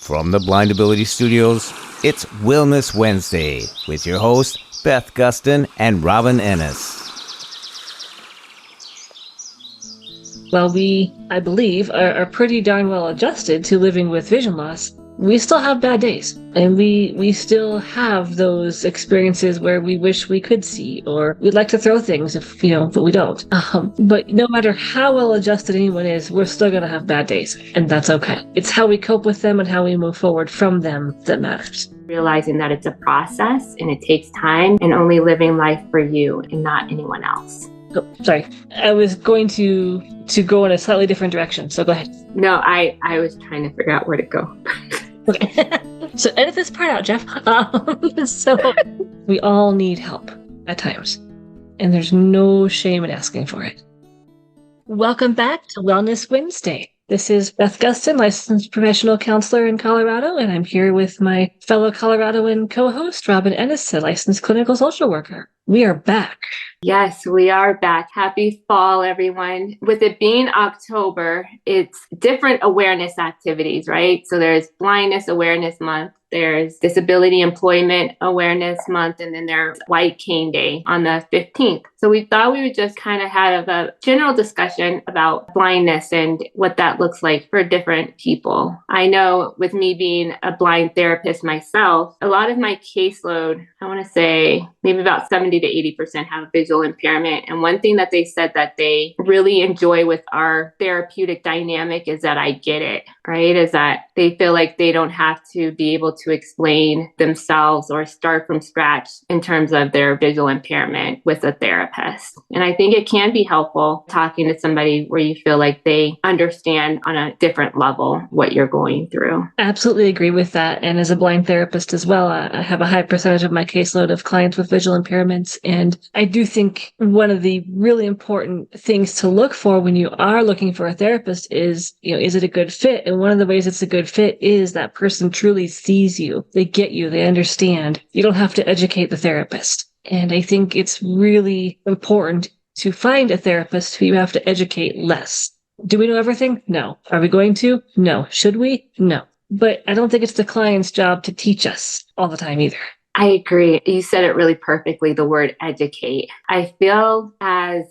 From the Blind Ability Studios, it's Wellness Wednesday with your hosts, Beth Gustin and Robin Ennis. While we, I believe, are pretty darn well adjusted to living with vision loss, we still have bad days. And we still have those experiences where we wish we could see, or we'd like to throw things but we don't. But no matter how well adjusted anyone is, we're still going to have bad days. And that's okay. It's how we cope with them and how we move forward from them that matters. Realizing that it's a process and it takes time, and only living life for you and not anyone else. Oh, sorry. I was going to go in a slightly different direction, so go ahead. No, I was trying to figure out where to go. Okay. So edit this part out, Jeff. So we all need help at times, and there's no shame in asking for it. Welcome back to Wellness Wednesday. This is Beth Gustin, licensed professional counselor in Colorado, and I'm here with my fellow Coloradoan co-host, Robin Ennis, a licensed clinical social worker. We are back. Yes, we are back. Happy fall, everyone. With it being October, it's different awareness activities, right? So there's Blindness Awareness Month, there's Disability Employment Awareness Month, and then there's White Cane Day on the 15th. So we thought we would just kind of have a general discussion about blindness and what that looks like for different people. I know with me being a blind therapist myself, a lot of my caseload, I want to say maybe about 70 to 80% have visual impairment. And one thing that they said that they really enjoy with our therapeutic dynamic is that I get it, right? Is that they feel like they don't have to be able to explain themselves or start from scratch in terms of their visual impairment with a therapist. And I think it can be helpful talking to somebody where you feel like they understand on a different level what you're going through. Absolutely agree with that. And as a blind therapist as well, I have a high percentage of my caseload of clients with visual impairments. And I do think one of the really important things to look for when you are looking for a therapist is it a good fit? And one of the ways it's a good fit is that person truly sees you. They get you. They understand. You don't have to educate the therapist. And I think it's really important to find a therapist who you have to educate less. Do we know everything? No. Are we going to? No. Should we? No. But I don't think it's the client's job to teach us all the time either. I agree. You said it really perfectly, the word educate. I feel as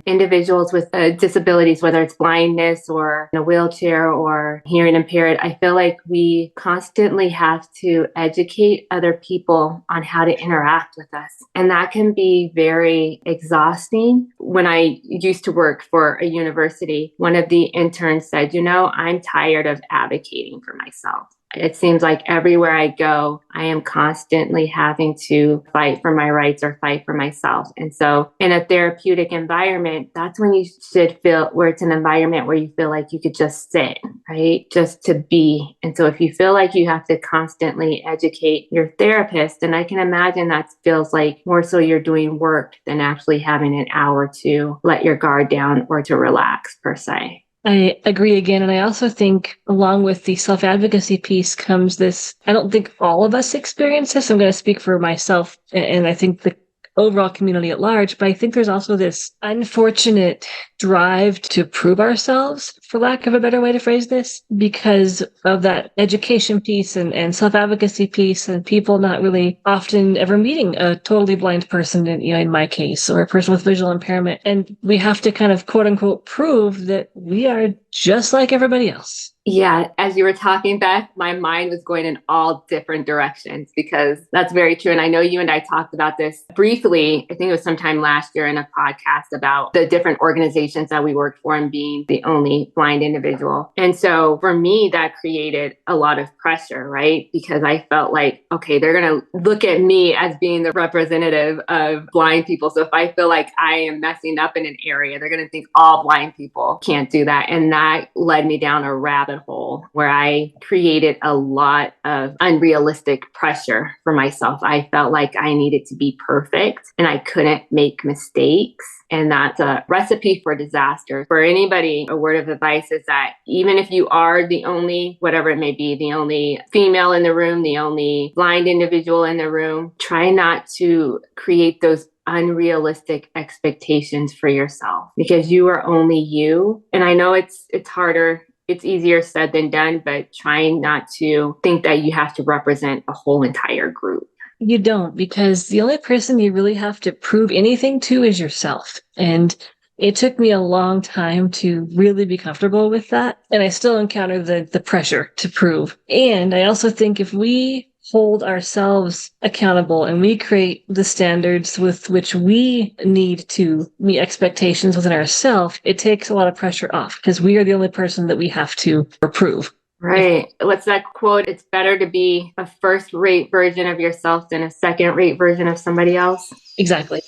individuals with disabilities, whether it's blindness or in a wheelchair or hearing impaired, I feel like we constantly have to educate other people on how to interact with us. And that can be very exhausting. When I used to work for a university, one of the interns said, I'm tired of advocating for myself. It seems like everywhere I go, I am constantly having to fight for my rights or fight for myself. And so in a therapeutic environment, that's when you should feel where it's an environment where you feel like you could just sit, right? Just to be. And so if you feel like you have to constantly educate your therapist, and I can imagine that feels like more so you're doing work than actually having an hour to let your guard down or to relax per se. I agree again. And I also think along with the self-advocacy piece comes this, I don't think all of us experience this. I'm going to speak for myself and I think the overall community at large, but I think there's also this unfortunate drive to prove ourselves, for lack of a better way to phrase this, because of that education piece and self-advocacy piece and people not really often ever meeting a totally blind person, in my case, or a person with visual impairment. And we have to kind of quote unquote prove that we are just like everybody else. Yeah, as you were talking, Beth, my mind was going in all different directions because that's very true. And I know you and I talked about this briefly, I think it was sometime last year in a podcast about the different organizations that we worked for and being the only blind individual. And so for me, that created a lot of pressure, right? Because I felt like, okay, they're going to look at me as being the representative of blind people. So if I feel like I am messing up in an area, they're going to think all blind people can't do that. And that led me down a rabbit hole where I created a lot of unrealistic pressure for myself. I felt like I needed to be perfect and I couldn't make mistakes. And that's a recipe for disaster. For anybody, a word of advice is that even if you are the only, whatever it may be, the only female in the room, the only blind individual in the room, try not to create those unrealistic expectations for yourself because you are only you. And I know it's harder it's easier said than done, but trying not to think that you have to represent a whole entire group. You don't, because the only person you really have to prove anything to is yourself. And it took me a long time to really be comfortable with that. And I still encounter the pressure to prove. And I also think if we hold ourselves accountable and we create the standards with which we need to meet expectations within ourselves, it takes a lot of pressure off because we are the only person that we have to prove. Right. What's that quote? It's better to be a first-rate version of yourself than a second-rate version of somebody else. Exactly.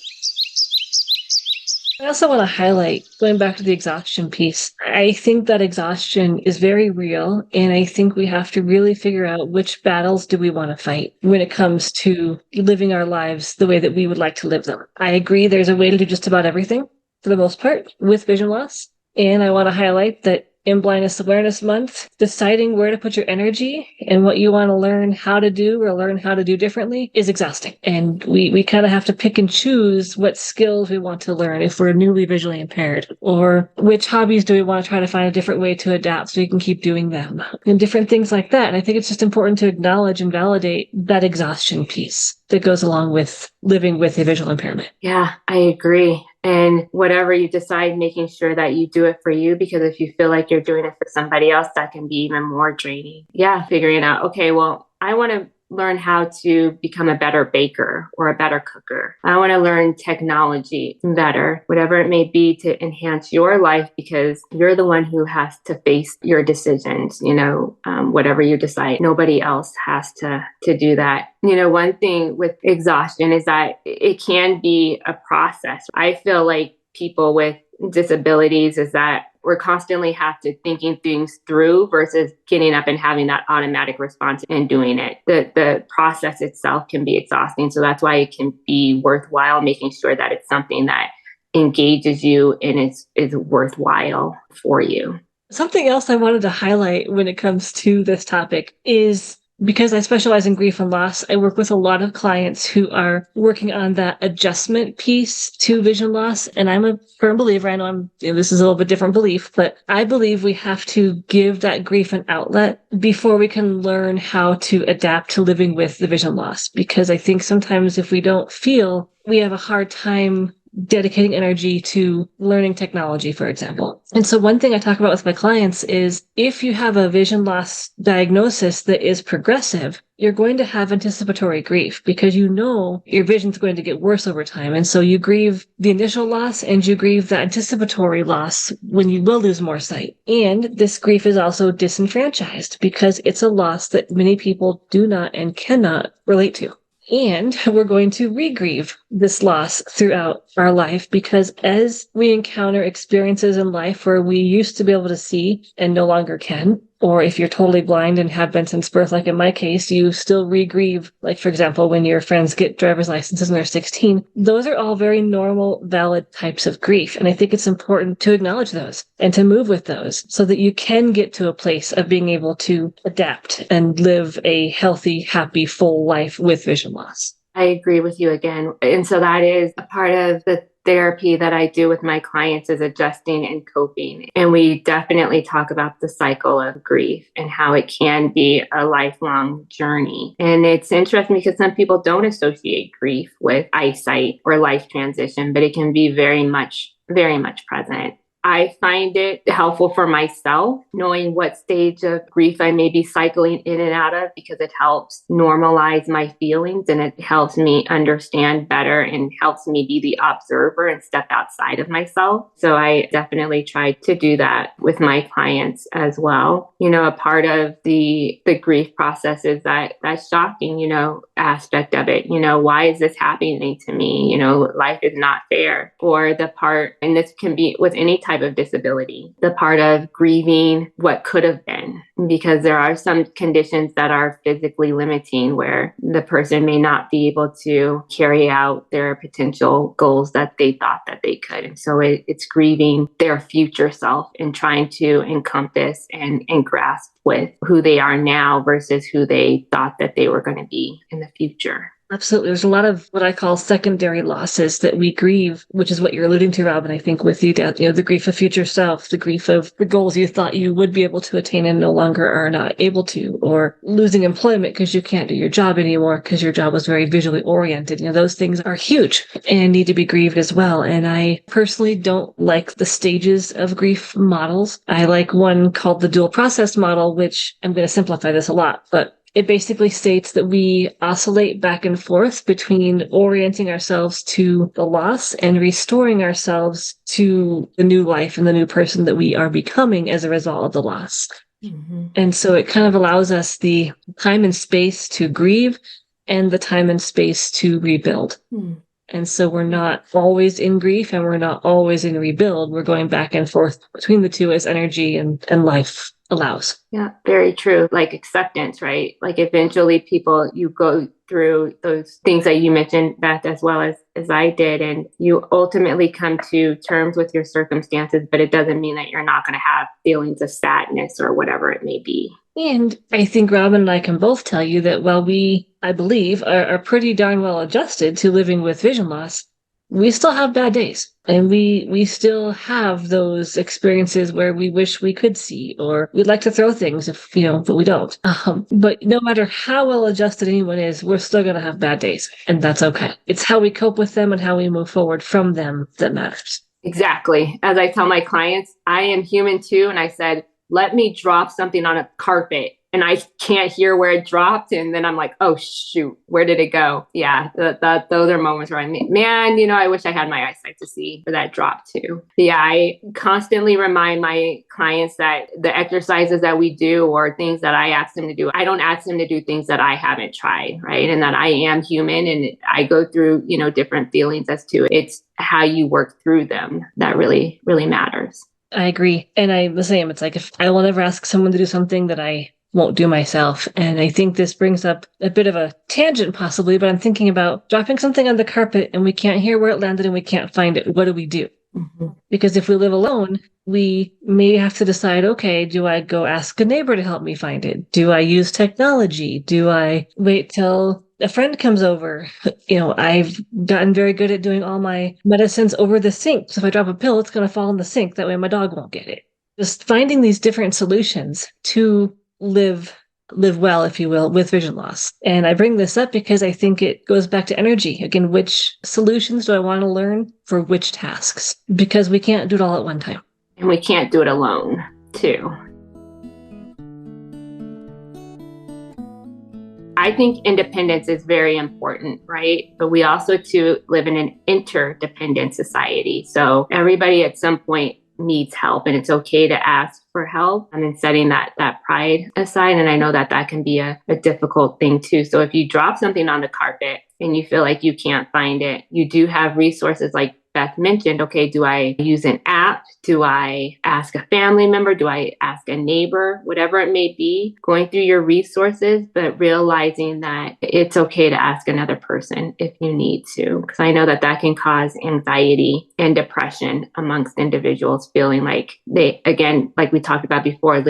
I also want to highlight, going back to the exhaustion piece, I think that exhaustion is very real, and I think we have to really figure out which battles do we want to fight when it comes to living our lives the way that we would like to live them. I agree there's a way to do just about everything, for the most part, with vision loss, and I want to highlight that in Blindness Awareness Month, deciding where to put your energy and what you want to learn how to do or learn how to do differently is exhausting. And we kind of have to pick and choose what skills we want to learn if we're newly visually impaired, or which hobbies do we want to try to find a different way to adapt so we can keep doing them, and different things like that. And I think it's just important to acknowledge and validate that exhaustion piece that goes along with living with a visual impairment. Yeah, I agree. And whatever you decide, making sure that you do it for you, because if you feel like you're doing it for somebody else, that can be even more draining. Yeah, figuring out, okay, well, I want to learn how to become a better baker or a better cooker. I want to learn technology better, whatever it may be, to enhance your life, because you're the one who has to face your decisions, whatever you decide. Nobody else has to do that. One thing with exhaustion is that it can be a process. I feel like people with disabilities is that we're constantly have to thinking things through versus getting up and having that automatic response and doing it. The process itself can be exhausting. So that's why it can be worthwhile making sure that it's something that engages you and is worthwhile for you. Something else I wanted to highlight when it comes to this topic is, because I specialize in grief and loss, I work with a lot of clients who are working on that adjustment piece to vision loss. And I'm a firm believer, I know this is a little bit different belief, but I believe we have to give that grief an outlet before we can learn how to adapt to living with the vision loss. Because I think sometimes if we don't feel, we have a hard time dedicating energy to learning technology, for example. And so one thing I talk about with my clients is if you have a vision loss diagnosis that is progressive, you're going to have anticipatory grief because your vision's going to get worse over time. And so you grieve the initial loss and you grieve the anticipatory loss when you will lose more sight. And this grief is also disenfranchised because it's a loss that many people do not and cannot relate to. And we're going to re-grieve this loss throughout our life because as we encounter experiences in life where we used to be able to see and no longer can, or if you're totally blind and have been since birth, like in my case, you still re-grieve, like for example, when your friends get driver's licenses when they're 16, those are all very normal, valid types of grief. And I think it's important to acknowledge those and to move with those so that you can get to a place of being able to adapt and live a healthy, happy, full life with vision loss. I agree with you again. And so that is a part of the therapy that I do with my clients is adjusting and coping. And we definitely talk about the cycle of grief and how it can be a lifelong journey. And it's interesting because some people don't associate grief with eyesight or life transition, but it can be very much present. I find it helpful for myself knowing what stage of grief I may be cycling in and out of because it helps normalize my feelings and it helps me understand better and helps me be the observer and step outside of myself. So I definitely try to do that with my clients as well. A part of the grief process is that shocking, aspect of it. Why is this happening to me? Life is not fair. Or the part, and this can be with any type of disability, the part of grieving what could have been, because there are some conditions that are physically limiting where the person may not be able to carry out their potential goals that they thought that they could. And so it's grieving their future self and trying to encompass and grasp with who they are now versus who they thought that they were going to be in the future. Absolutely. There's a lot of what I call secondary losses that we grieve, which is what you're alluding to, Robin, I think, with you, Dad. The grief of future self, the grief of the goals you thought you would be able to attain and no longer are not able to, or losing employment because you can't do your job anymore because your job was very visually oriented. Those things are huge and need to be grieved as well. And I personally don't like the stages of grief models. I like one called the dual process model, which I'm going to simplify this a lot, but it basically states that we oscillate back and forth between orienting ourselves to the loss and restoring ourselves to the new life and the new person that we are becoming as a result of the loss. Mm-hmm. And so it kind of allows us the time and space to grieve and the time and space to rebuild. Mm. And so we're not always in grief and we're not always in rebuild. We're going back and forth between the two as energy and life allows. Yeah, very true. Like acceptance, right? Like eventually you go through those things that you mentioned, Beth, as well as I did, and you ultimately come to terms with your circumstances, but it doesn't mean that you're not going to have feelings of sadness or whatever it may be. And I think Robin and I can both tell you that while we, I believe, are pretty darn well adjusted to living with vision loss, we still have bad days. And we still have those experiences where we wish we could see, or we'd like to throw things but we don't. But no matter how well adjusted anyone is, we're still going to have bad days. And that's okay. It's how we cope with them and how we move forward from them that matters. Exactly. As I tell my clients, I am human too. And I said, let me drop something on a carpet and I can't hear where it dropped. And then I'm like, oh, shoot, where did it go? Yeah, those are moments where I wish I had my eyesight to see for that drop too. Yeah, I constantly remind my clients that the exercises that we do or things that I ask them to do, I don't ask them to do things that I haven't tried, right? And that I am human and I go through, different feelings as to it's how you work through them that really, really matters. I agree. And I'm the same. It's like if I will never ask someone to do something that I won't do myself. And I think this brings up a bit of a tangent possibly, but I'm thinking about dropping something on the carpet and we can't hear where it landed and we can't find it. What do we do? Mm-hmm. Because if we live alone, we may have to decide, okay, do I go ask a neighbor to help me find it? Do I use technology? Do I wait till a friend comes over? I've gotten very good at doing all my medicines over the sink. So if I drop a pill, it's going to fall in the sink. That way my dog won't get it. Just finding these different solutions to live well, if you will, with vision loss. And I bring this up because I think it goes back to energy. Again, which solutions do I want to learn for which tasks? Because we can't do it all at one time. And we can't do it alone, too. I think independence is very important, right? But we also, too, live in an interdependent society. So everybody at some point needs help, and it's okay to ask for help, and then setting that pride aside. And I know that can be a difficult thing too. So if you drop something on the carpet and you feel like you can't find it, you do have resources like Beth mentioned. Okay, do I use an app? Do I ask a family member? Do I ask a neighbor? Whatever it may be, going through your resources, but realizing that it's okay to ask another person if you need to. Because I know that can cause anxiety and depression amongst individuals, feeling like they, again, like we talked about before,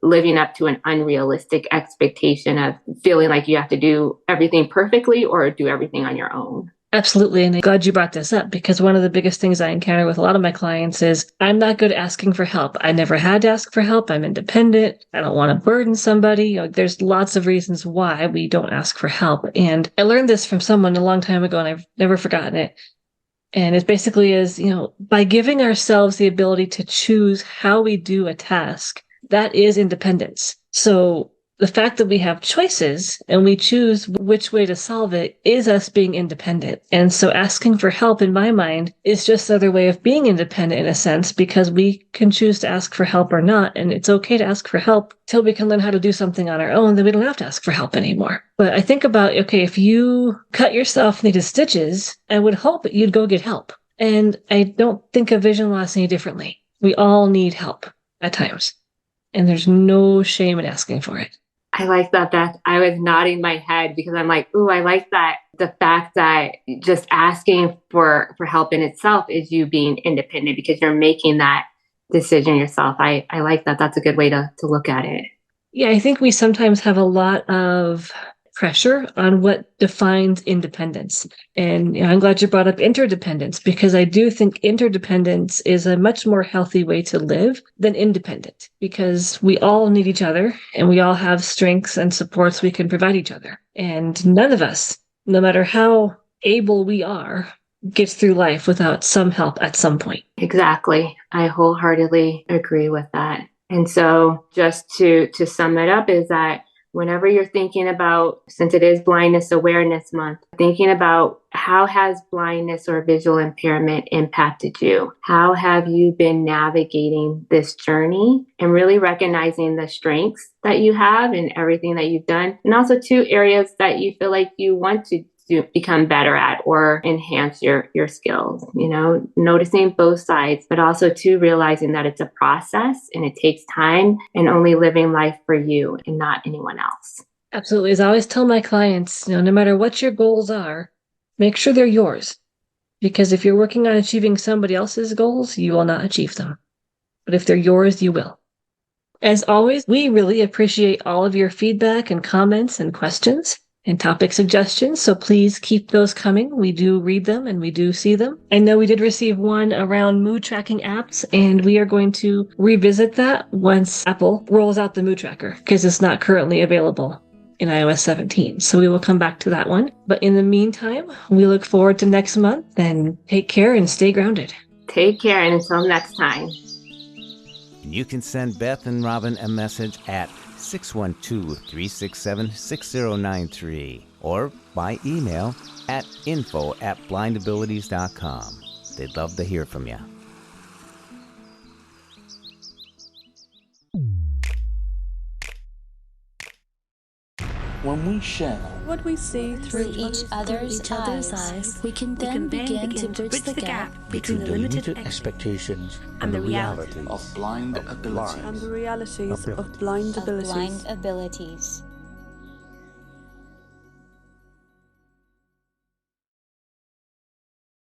living up to an unrealistic expectation of feeling like you have to do everything perfectly or do everything on your own. Absolutely. And I'm glad you brought this up, because one of the biggest things I encounter with a lot of my clients is I'm not good at asking for help. I never had to ask for help. I'm independent. I don't want to burden somebody. There's lots of reasons why we don't ask for help. And I learned this from someone a long time ago, and I've never forgotten it. And it basically is, by giving ourselves the ability to choose how we do a task, that is independence. So the fact that we have choices and we choose which way to solve it is us being independent. And so asking for help, in my mind, is just another way of being independent in a sense, because we can choose to ask for help or not. And it's okay to ask for help till we can learn how to do something on our own. Then we don't have to ask for help anymore. But I think about, okay, if you cut yourself, needed stitches, I would hope that you'd go get help. And I don't think of vision loss any differently. We all need help at times. And there's no shame in asking for it. I like that, Beth. I was nodding my head because I'm like, ooh, I like that. The fact that just asking for help in itself is you being independent because you're making that decision yourself. I like that. That's a good way to look at it. Yeah, I think we sometimes have a lot of pressure on what defines independence. And I'm glad you brought up interdependence, because I do think interdependence is a much more healthy way to live than independent, because we all need each other and we all have strengths and supports we can provide each other. And none of us, no matter how able we are, gets through life without some help at some point. Exactly. I wholeheartedly agree with that. And so just to sum it up is that whenever you're thinking about, since it is Blindness Awareness Month, thinking about how has blindness or visual impairment impacted you? How have you been navigating this journey? And really recognizing the strengths that you have and everything that you've done. And also 2 areas that you feel like you want to become better at or enhance your skills, noticing both sides, but also too realizing that it's a process and it takes time, and only living life for you and not anyone else. Absolutely. As I always tell my clients, no matter what your goals are, make sure they're yours. Because if you're working on achieving somebody else's goals, you will not achieve them. But if they're yours, you will. As always, we really appreciate all of your feedback and comments and questions and topic suggestions, so please keep those coming. We do read them and we do see them. I know we did receive one around mood tracking apps, and we are going to revisit that once Apple rolls out the mood tracker, because it's not currently available in iOS 17. So we will come back to that one. But in the meantime, we look forward to next month, and take care and stay grounded. Take care, and until next time. You can send Beth and Robin a message at 612-367-6093 or by email at info@blindabilities.com. They'd love to hear from you. When we share what we see through each other's eyes, we can then begin to bridge the gap between the limited expectations and the reality of blind abilities. And the realities of blind abilities.